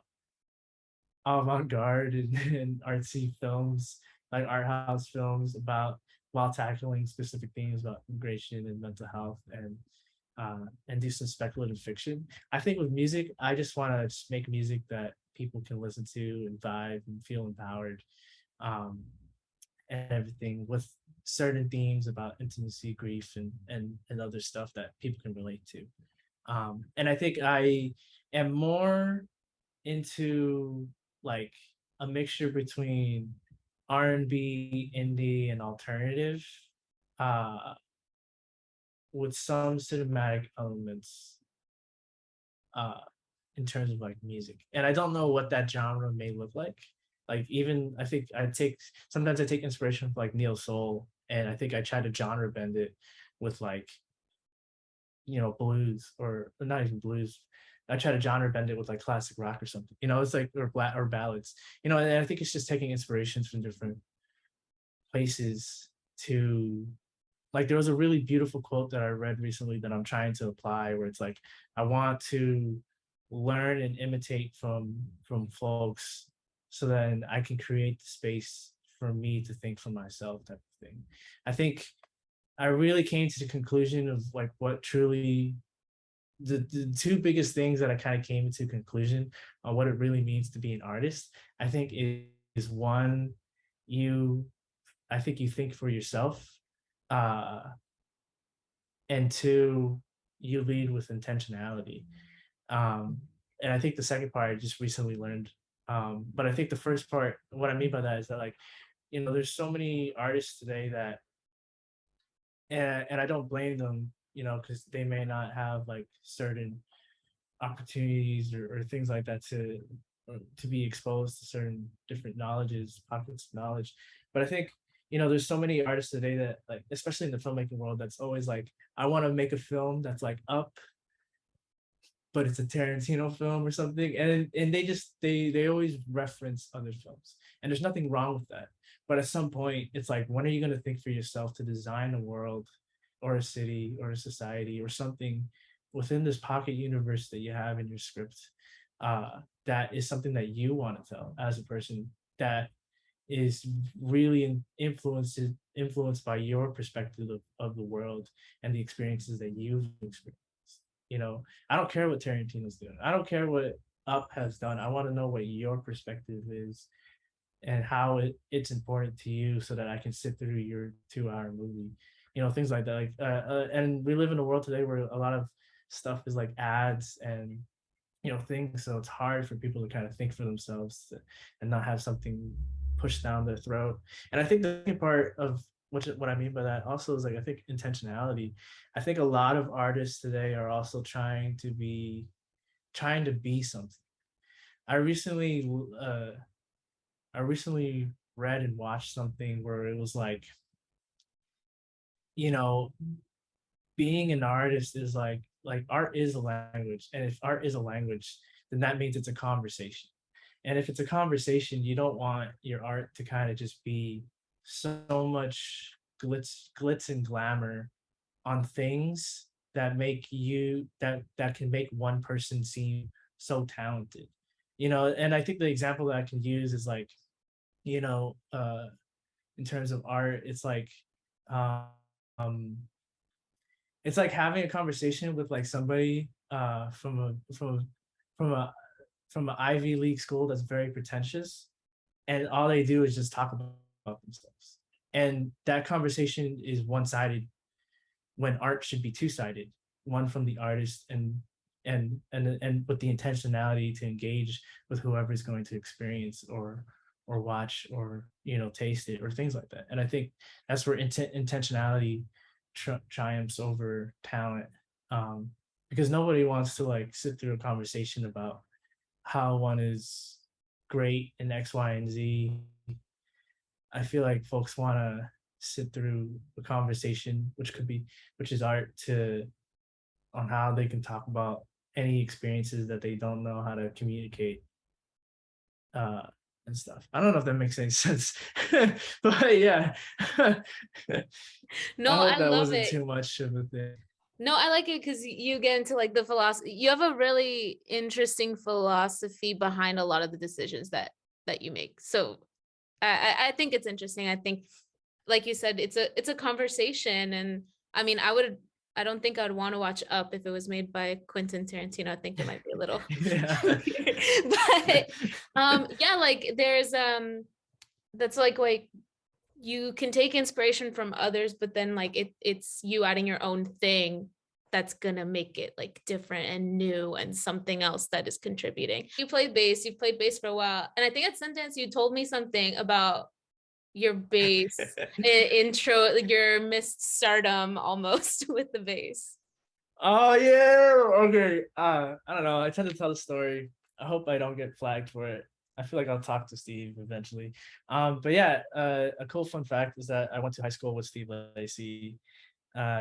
avant-garde and artsy films, like art house films about, while tackling specific themes about immigration and mental health, and do some speculative fiction. I think with music, I just want to just make music that people can listen to and vibe and feel empowered, um, and everything, with certain themes about intimacy, grief, and other stuff that people can relate to. And I think I am more into like a mixture between R&B, indie, and alternative, uh, with some cinematic elements, uh, in terms of like music. And I don't know what that genre may look like. Like even I think I take sometimes I take inspiration from like neo soul, and I think I try to genre bend it with like, you know, blues, or not even blues. I try to genre bend it with like classic rock or something. You know, it's like, or ballads. You know, and I think it's just taking inspirations from different places to, like, there was a really beautiful quote that I read recently that I'm trying to apply, where it's like I want to learn and imitate from folks so then I can create the space for me to think for myself, type of thing. I think I really came to the conclusion of like what truly, the two biggest things that I kind of came to conclusion on what it really means to be an artist, I think is one, you I think you think for yourself, uh, and two, you lead with intentionality. Um, and I think the second part I just recently learned. But I think the first part, what I mean by that is that, like, you know, there's so many artists today that, and I don't blame them, you know, because they may not have like certain opportunities, or things like that to be exposed to certain different knowledges, pockets of knowledge. But I think, you know, there's so many artists today that, like, especially in the filmmaking world, that's always like, I want to make a film that's like up, but it's a Tarantino film or something, and they always reference other films, and there's nothing wrong with that. But at some point, it's like, when are you going to think for yourself to design a world, or a city, or a society, or something within this pocket universe that you have in your script, that is something that you want to tell as a person, that is really influenced by your perspective of the world and the experiences that you've experienced. You know, I don't care what Tarantino's doing. I don't care what Up has done. I want to know what your perspective is, and how it's important to you, so that I can sit through your 2 hour movie. You know, things like that. Like, and we live in a world today where a lot of stuff is like ads and, you know, things. So it's hard for people to kind of think for themselves, and not have something pushed down their throat. And I think the second part of what I mean by that also is like, I think intentionality. I think a lot of artists today are also trying to be something. I recently uh I recently read and watched something where it was like, you know, being an artist is like art is a language, and if art is a language, then that means it's a conversation. And if it's a conversation, you don't want your art to kind of just be so much glitz and glamour on things that make you that can make one person seem so talented. You know, and I think the example that I can use is like, you know, in terms of art, um it's like having a conversation with like somebody, from a from an Ivy League school that's very pretentious, and all they do is just talk about themselves. And that conversation is one-sided, when art should be two-sided, one from the artist, and with the intentionality to engage with whoever's going to experience, or watch or taste it or things like that. And I think that's where intentionality triumphs over talent, um, because nobody wants to like sit through a conversation about how one is great in X, Y, and Z. I feel like folks want to sit through a conversation, which is art, to on how they can talk about any experiences that they don't know how to communicate, uh, and stuff. I don't know if that makes any sense, but yeah, I No, hope I that love wasn't it. too much of a thing. No, I like it because you get into like the philosophy. You have a really interesting philosophy behind a lot of the decisions that you make. So I think it's interesting. I think, like you said, it's a conversation, and I mean, I don't think I'd want to watch Up if it was made by Quentin Tarantino. I think it might be a little Yeah. weird. But yeah, like there's that's like you can take inspiration from others, but then like it's you adding your own thing that's gonna make it like different and new and something else that is contributing. You played bass for a while, and I think at Sundance you told me something about your bass intro, like your missed stardom almost with the bass. Oh yeah. Okay. I don't know. I tend to tell the story. I hope I don't get flagged for it. I feel like I'll talk to Steve eventually. But yeah, a cool fun fact is that I went to high school with Steve Lacy.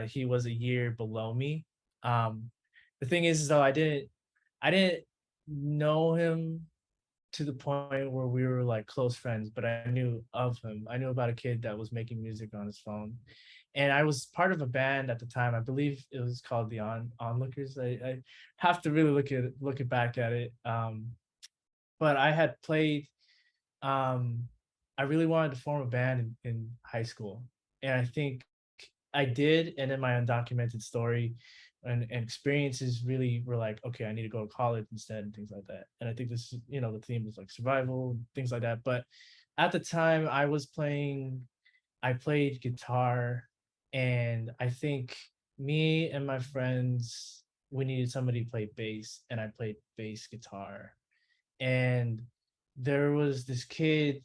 He was a year below me. Um, the thing is though, I didn't know him to the point where we were like close friends, but I knew of him. I knew about a kid that was making music on his phone. And I was part of a band at the time. I believe it was called the Onlookers. I have to really look it back at it. But I had played, um, I really wanted to form a band in high school. And I think I did. And then my undocumented story and experiences really were like, okay, I need to go to college instead and things like that. And I think this, the theme is like survival, things like that. But at the time I played guitar, and I think me and my friends, we needed somebody to play bass, and I played bass guitar. And there was this kid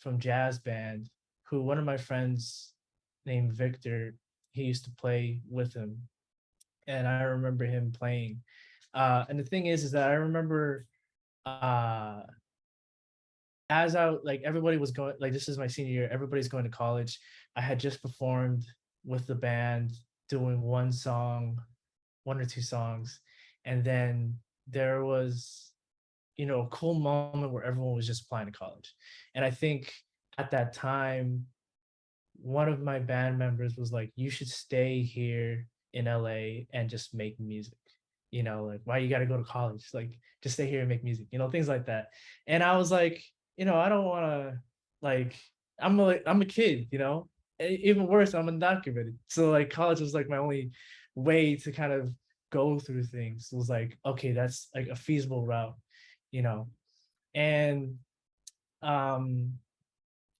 from jazz band who one of my friends named Victor, he used to play with him, and I remember him playing. And the thing is that I remember, uh, as I like everybody was going, like this is my senior year, everybody's going to college. I had just performed with the band doing one or two songs, and then there was a cool moment where everyone was just applying to college. And I think at that time, one of my band members was like, "You should stay here in LA and just make music. Like why you got to go to college? Like just stay here and make music. Things like that." And I was like, I don't want to like I'm a kid. Even worse, I'm undocumented. So like college was like my only way to kind of go through things. It was like, okay, that's like a feasible route, you know. And um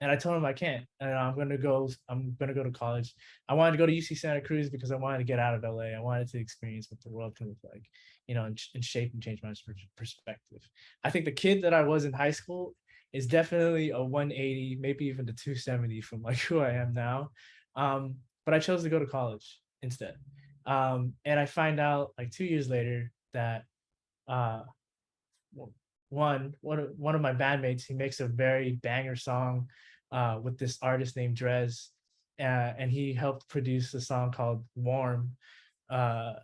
and I told him I can't, and I'm gonna go to college. I wanted to go to UC Santa Cruz because I wanted to get out of LA. I wanted to experience what the world can look like, and shape and change my perspective. I think the kid that I was in high school is definitely a 180, maybe even the 270 from like who I am now. But I chose to go to college instead. And I find out like 2 years later that uh one of my bandmates, he makes a very banger song with this artist named Drez, and he helped produce a song called Warm, uh,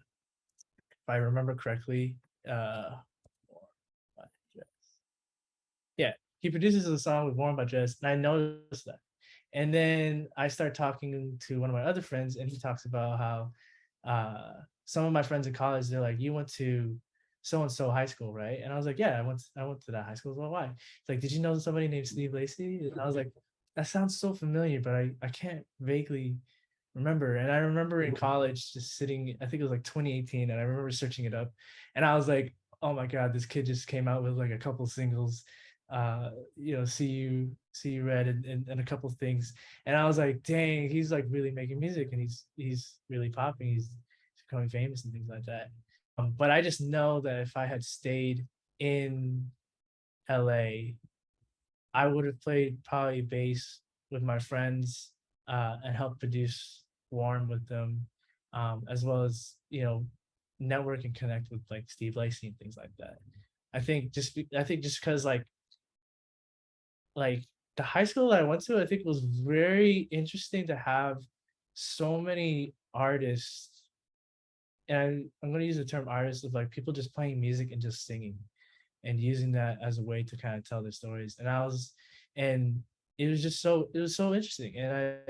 if I remember correctly. uh, yeah, he produces a song with Warm by Drez, and I noticed that. And then I start talking to one of my other friends, and he talks about how some of my friends in college, they're like, "You went to so and so high school, right?" And I was like, "Yeah, I went to that high school." Well, why? It's like, "Did you know somebody named Steve Lacy?" And I was like, "That sounds so familiar, but I can't vaguely remember." And I remember in college just sitting, I think it was like 2018, and I remember searching it up, and I was like, "Oh my god, this kid just came out with like a couple singles, see you red, and a couple things." And I was like, dang, he's like really making music, and he's really popping, he's becoming famous and things like that. But I just know that if I had stayed in LA, I would have played probably bass with my friends, and helped produce Warm with them, as well as, network and connect with like Steve Lacy and things like that. I think just because like the high school that I went to, I think was very interesting to have so many artists, and I'm gonna use the term artists of like people just playing music and just singing and using that as a way to kind of tell their stories. And it was so interesting. And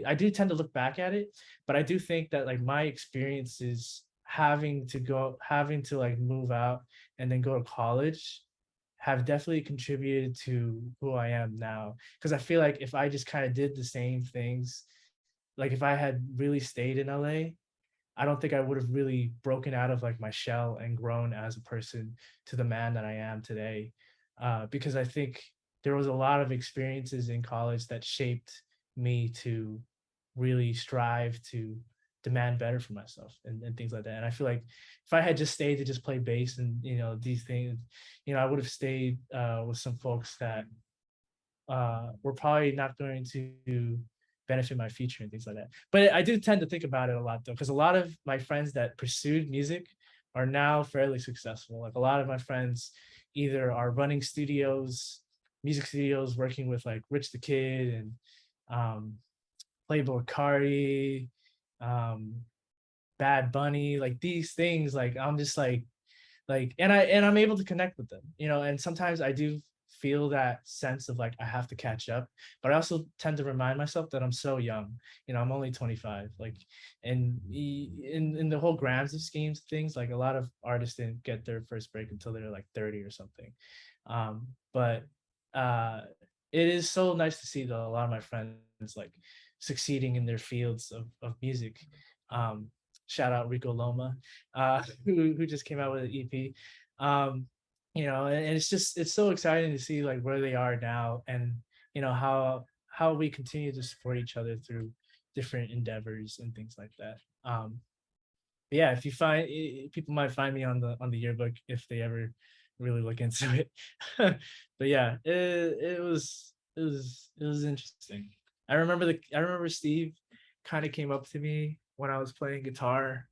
I do tend to look back at it, but I do think that like my experiences having to like move out and then go to college have definitely contributed to who I am now. Because I feel like if I just kind of did the same things, like if I had really stayed in LA, I don't think I would have really broken out of like my shell and grown as a person to the man that I am today. Because I think there was a lot of experiences in college that shaped me to really strive to demand better for myself and things like that. And I feel like if I had just stayed to just play bass and these things, I would have stayed with some folks that were probably not going to benefit my future and things like that. But I do tend to think about it a lot though, because a lot of my friends that pursued music are now fairly successful. Like a lot of my friends either are running studios, music studios, working with like Rich the Kid and um, Playboy Cardi, um, Bad Bunny, like these things. Like I'm just like and I'm able to connect with them, and sometimes I do feel that sense of like I have to catch up, but I also tend to remind myself that I'm so young. I'm only 25, like, and in the whole grams of schemes of things, like a lot of artists didn't get their first break until they're like 30 or something. But uh it is so nice to see that a lot of my friends like succeeding in their fields of music. um Shout out Rico Loma, who just came out with an EP. Um, and it's so exciting to see like where they are now, and how we continue to support each other through different endeavors and things like that. Yeah, if you find people might find me on the yearbook if they ever really look into it. But yeah, it was interesting. I remember Steve kind of came up to me when I was playing guitar,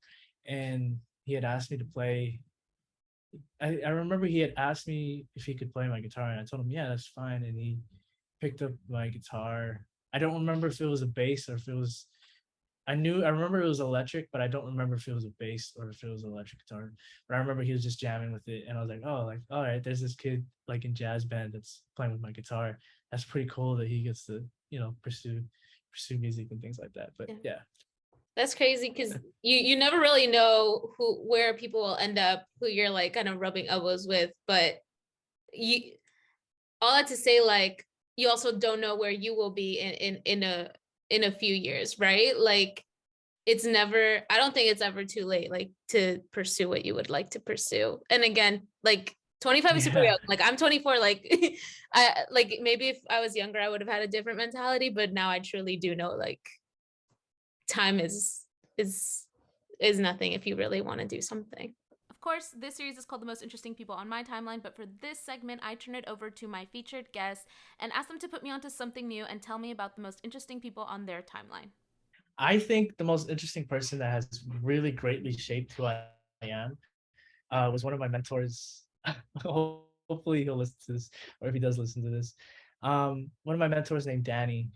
and he had asked me to play. I remember he had asked me if he could play my guitar, and I told him, yeah, that's fine. And he picked up my guitar. I don't remember if it was a bass or if it was I remember it was electric, but I don't remember if it was a bass or if it was an electric guitar. But I remember he was just jamming with it, and I was like, oh, like all right, there's this kid like in jazz band that's playing with my guitar. That's pretty cool that he gets to pursue music and things like that. But Yeah. yeah, That's crazy because you never really know where people will end up, who you're like kind of rubbing elbows with. But you all that to say, like, you also don't know where you will be in a few years, right? Like, it's never, I don't think it's ever too late, like, to pursue what you would like to pursue. And again, like, 25 is super yeah, young. Like, I'm 24. Like, I like maybe if I was younger, I would have had a different mentality. But now I truly do know, like, time is is nothing if you really want to do something. Of course, this series is called The Most Interesting People on My Timeline, but for this segment, I turn it over to my featured guest and ask them to put me onto something new and tell me about the most interesting people on their timeline. I think the most interesting person that has really greatly shaped who I am was one of my mentors. Hopefully he'll listen to this, or if he does listen to this, one of my mentors named Danny,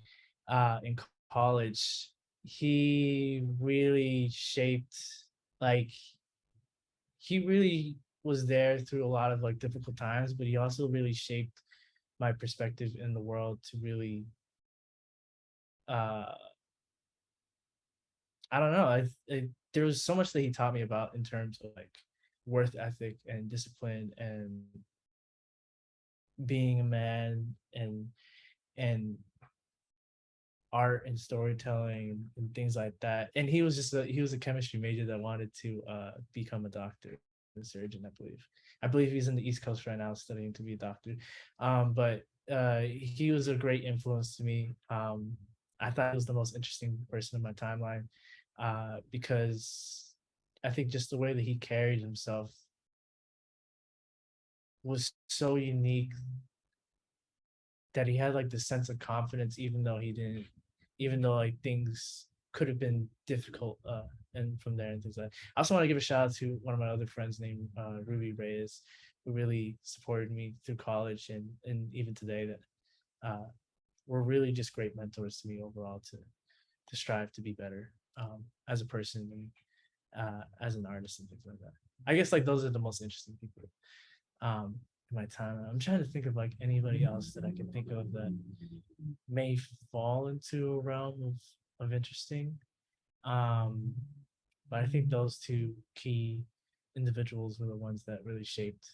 in college. He really shaped, like, he really was there through a lot of like difficult times, but he also really shaped my perspective in the world to really, uh, I don't know. There was so much that he taught me about in terms of like worth ethic and discipline and being a man and art and storytelling and things like that. And he was a chemistry major that wanted to become a doctor, a surgeon, I believe. I believe he's in the East Coast right now studying to be a doctor. But he was a great influence to me. I thought he was the most interesting person in my timeline, because I think just the way that he carried himself was so unique that he had like this sense of confidence, even though he didn't, even though like things could have been difficult, and from there and things like that. I also want to give a shout out to one of my other friends named Ruby Reyes, who really supported me through college and even today, that uh, were really just great mentors to me overall, to strive to be better, as a person, and as an artist and things like that. I guess like those are the most interesting people, um, in my time. I'm trying to think of like anybody else that I can think of that may fall into a realm of interesting. Um, but I think those two key individuals were the ones that really shaped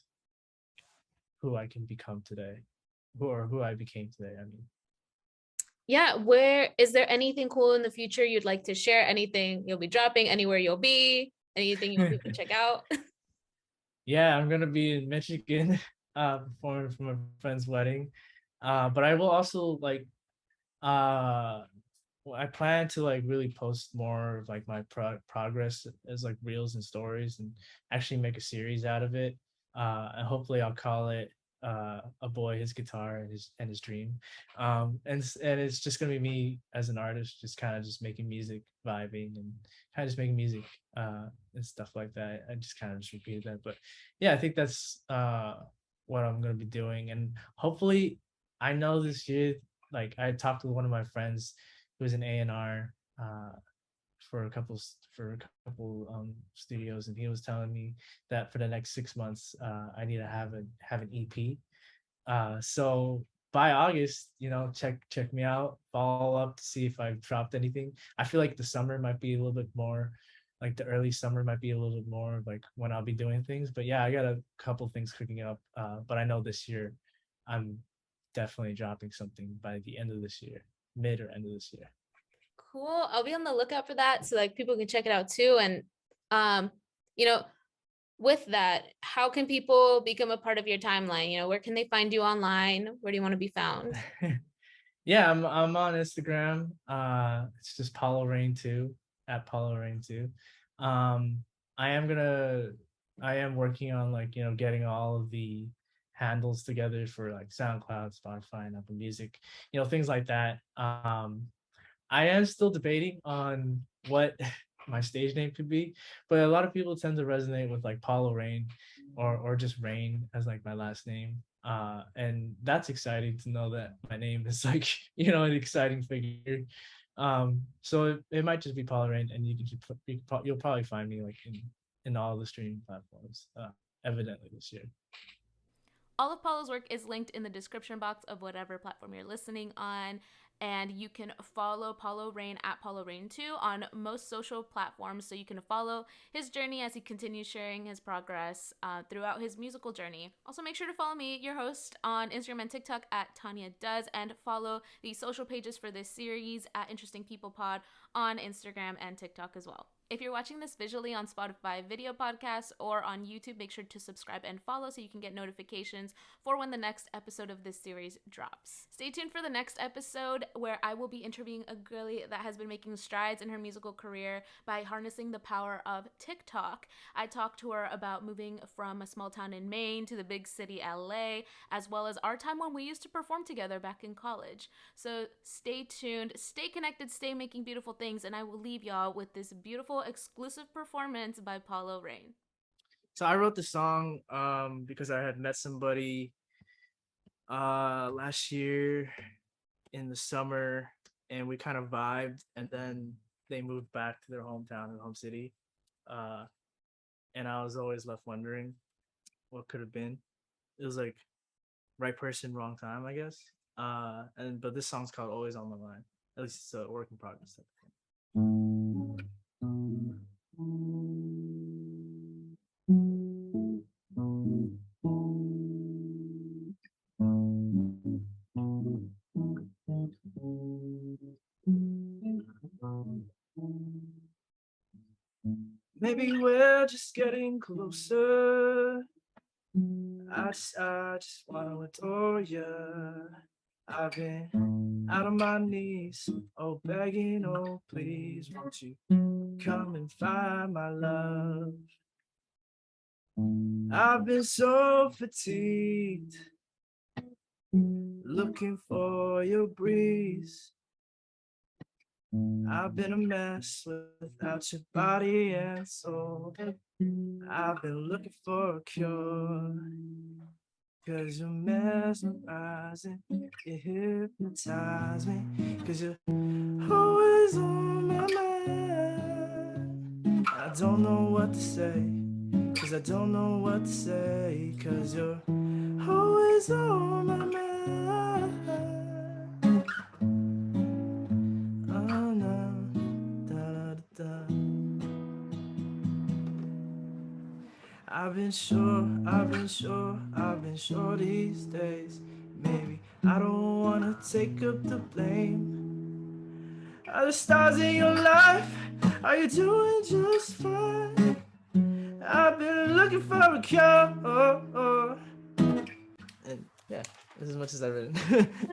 who I can become today, who I became today. I mean, Yeah, where is there anything cool in the future you'd like to share? Anything you'll be dropping, anywhere you'll be, anything you want people to check out? yeah, I'm gonna be in Michigan, performing for my friend's wedding. But I will also like, uh well, I plan to like really post more of like my progress as like reels and stories, and actually make a series out of it. And hopefully I'll call it A Boy, His Guitar, and his Dream. And it's just gonna be me as an artist, just kind of just making music, vibing, and kind of just making music, and stuff like that. I just kind of just repeated that. But yeah, I think that's what I'm gonna be doing. And hopefully, I know this year, like I talked to one of my friends who was an A&R, for a couple studios, and he was telling me that for the next 6 months, I need to have an EP. So by August, check me out, follow up to see if I've dropped anything. I feel like the summer might be a little bit more, like the early summer might be a little bit more like when I'll be doing things. But yeah, I got a couple things cooking up. But I know this year, I'm definitely dropping something by the end of this year, mid or end of this year. Cool. I'll be on the lookout for that so like people can check it out too. And um, you know, with that, how can people become a part of your timeline? Where can they find you online? Where do you want to be found? Yeah, I'm on Instagram. It's just Paolo Rein 2, at Paolo Rein 2. Um, I am gonna I am working on like, getting all of the handles together for like SoundCloud, Spotify, and Apple Music, things like that. I am still debating on what my stage name could be, but a lot of people tend to resonate with like Paulo Rain, or just Rain as like my last name. And that's exciting to know that my name is like, an exciting figure. So it might just be Paulo Rain, and you'll probably find me like in all the streaming platforms, evidently this year. All of Paolo's work is linked in the description box of whatever platform you're listening on. And you can follow Paolo Rein at Paolo Rein 2 on most social platforms, so you can follow his journey as he continues sharing his progress throughout his musical journey. Also, make sure to follow me, your host, on Instagram and TikTok at Tania Does, and follow the social pages for this series at Interesting People Pod on Instagram and TikTok as well. If you're watching this visually on Spotify video podcasts or on YouTube, make sure to subscribe and follow so you can get notifications for when the next episode of this series drops. Stay tuned for the next episode, where I will be interviewing a girlie that has been making strides in her musical career by harnessing the power of TikTok. I talked to her about moving from a small town in Maine to the big city LA, as well as our time when we used to perform together back in college. So stay tuned, stay connected, stay making beautiful things, and I will leave y'all with this beautiful exclusive performance by Paolo Rein. So I wrote the song because I had met somebody last year in the summer, and we kind of vibed, and then they moved back to their hometown and home city. Uh and I was always left wondering what could have been. It was like right person, wrong time, I guess. And but this song's called Always on My Mind. At least it's a work in progress type of thing. Maybe we're just getting closer. I just wanna adore you. I've been out on my knees, oh begging, oh please, won't you come and find my love? I've been so fatigued looking for your breeze. I've been a mess without your body and soul. I've been looking for a cure. Cause you're mesmerizing, you hypnotize me. Cause you're always on my mind. I don't know what to say, cause I don't know what to say. Cause you're always on my mind. Oh no, da da da. I've been sure these days. Maybe I don't wanna take up the blame. Are the stars in your life? Are you doing just fine? I've been looking for a cure. And yeah, that's as much as I've written.